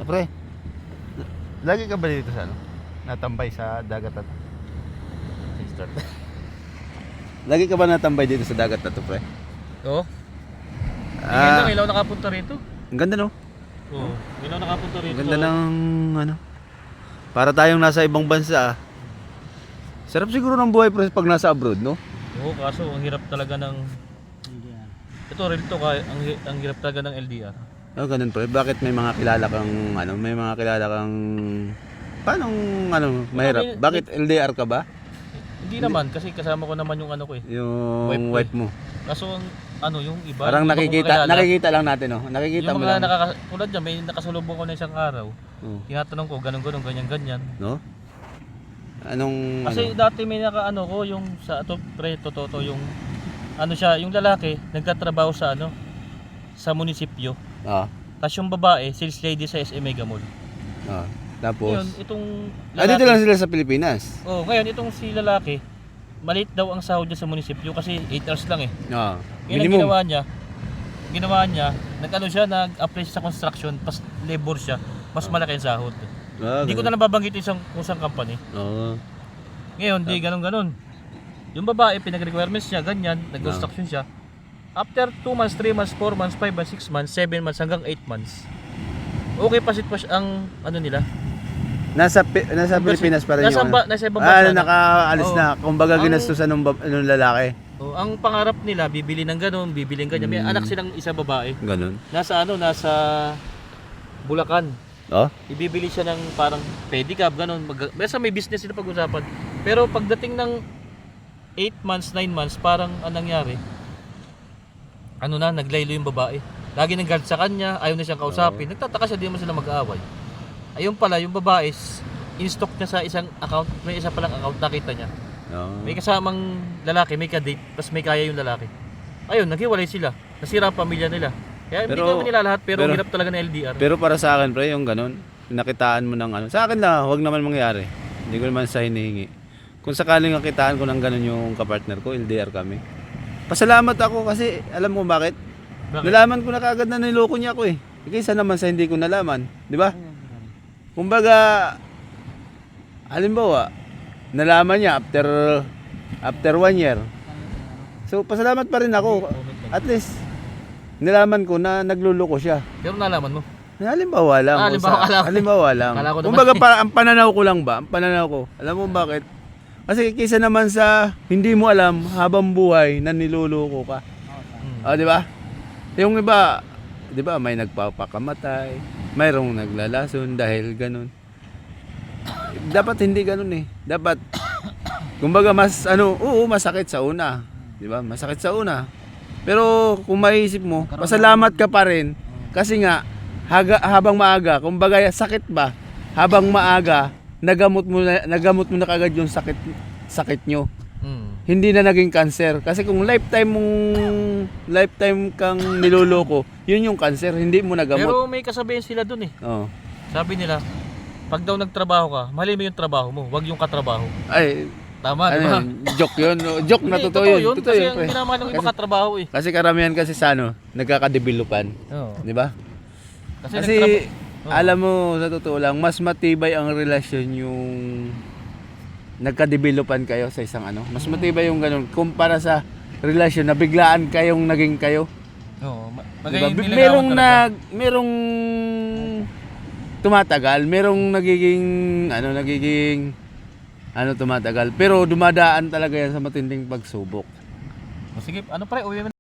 Pre, lagi ka ba dito sa ano? Natambay sa dagat at start. Lagi ka ba natambay dito sa dagat na to, pre? Oo. Ah, Ilaw nakapunta rito. ang ganda no? Oo. Ilaw nakapunta rito. Ang ganda ng ano. Para tayong nasa ibang bansa. Sarap siguro ng buhay pre pag nasa abroad, no? Oo, kaso ang hirap talaga ng LDR. Ito real to ang hirap talaga ng LDR. Oh, ganun pre. Bakit may mga kilala kang ano, may mga kilala kang paano ano, mahirap? Bakit LDR ka ba? Hindi naman kasi kasama ko naman yung ano ko eh. Yung wife mo. Kaso ang ano yung iba. Parang yung iba nakikita lang natin, no? Nakikita yung mo mga lang. tulad niya, may nakasalubong ko na isang araw. Oh, Tinatanong ko ganun ganyan. no? Anong Kasi ano? dati may nakaano ko yung sa to pre totoo yung ano siya, yung lalaki nagtatrabaho sa ano sa munisipyo. Ah, Tapos yung babae, sales lady sa SM Mega Mall. ah. Tapos Ngayon, itong dito lang sila sa Pilipinas. Oh, ngayon itong si lalaki, maliit daw ang sahod niya sa munisipyo kasi 8 hours lang eh. Ah, Yun ang minimum. ginawa niya, nag-ano siya, nag-apply sa construction, pas labor siya, mas malaki ang sahod. Ah, Hindi ko na nababanggit isang company. Oo. Ngayon, di ganun. Yung babae, pinag-requirements niya, ganyan, nag-construction siya. After 2 months, 3 months, 4 months, 5 months, 6 months, 7 months, hanggang 8 months. Okay pa ang ano nila. Nasa Pilipinas pa rin yung ano. Nasa ibang bansa na. Nakaalis Oo. na. Kumbaga Ang- ginastusan ng lalaki. Oh, ang pangarap nila, bibili ng ganun, bibili ng ganyan. May anak silang isa babae. Ganun. Nasa Bulacan. Oh? Ibibili siya ng parang pedicab, ganun. Basta may business sila pag-usapan. Pero pagdating ng 8 months, 9 months, parang anong nangyari? Ano na, naglaylo yung babae. Lagi nang galit sa kanya, ayaw na siyang kausapin. Nagtataka siya, di naman sila mag-aaway. Ayun pala, yung babae, in-stock niya sa isang account, may isa palang account, nakita niya. Oo. May kasamang lalaki, may kadate, tapos may kaya yung lalaki. Ayun, naghiwalay sila. Nasira ang pamilya nila. Kaya hindi Pero- naman nila lahat, pero pero- hirap talaga ng LDR. Pero para sa akin, pre, yung ganun, nakitaan mo ng ano. Sa akin na, huwag naman mangyari. Hindi ko naman sa hinihingi. Kung sakaling nakitaan ko ng ganun yung kapartner ko, LDR kami. Pasalamat ako kasi, alam mo bakit? Bakit? Nalaman ko na kagad na niloko niya ako eh. Kaysa naman sa hindi ko nalaman. Di ba? Kumbaga, halimbawa, nalaman niya after 1 year. So, pasalamat pa rin ako. At least, nalaman ko na nagluloko siya. Pero nalaman mo. Halimbawa lang. Halimbawa lang. Kala ko naman- Kumbaga, ang pananaw ko lang ba? Ang pananaw ko. Alam mo bakit? Kasi kaysa naman sa hindi mo alam habang buhay na niluloko ka. Ah, di ba? Yung iba, di ba, may nagpapakamatay, mayroong naglalason dahil ganun. Dapat hindi ganun eh. Dapat, kumbaga masakit sa una. Di ba? Masakit sa una. Pero kung maisip mo, pasalamat ka pa rin. Kasi nga, habang maaga, kumbaga sakit ba? Habang maaga, nagamot mo na kagad yung sakit nyo. Hindi na naging cancer. Kasi kung lifetime kang niloloko, yun yung cancer, hindi mo nagamot. Pero may kasabihan sila dun eh. Oo. Sabi nila, pag daw nagtrabaho ka, mahalin mo yung trabaho mo, wag yung katrabaho. Ay, Tama, di ano ba? yun? Joke yun. Joke na Hindi, totoo yun. Totoo kasi yun, ang pre. ginamahal ng iba katrabaho eh. Kasi karamihan kasi sa nagkakadevelopan. Oo. Di ba? Kasi Kasi Oo. alam mo, sa totoo lang, mas matibay ang relasyon yung nagka-developan kayo sa isang ano. Mas matibay yung ganun kumpara sa relasyon na biglaan kayong naging kayo. Oo. Diba? Merong tumatagal, merong nagiging tumatagal, pero dumadaan talaga yan sa matinding pagsubok. Sige, ano pre, uwi mo na.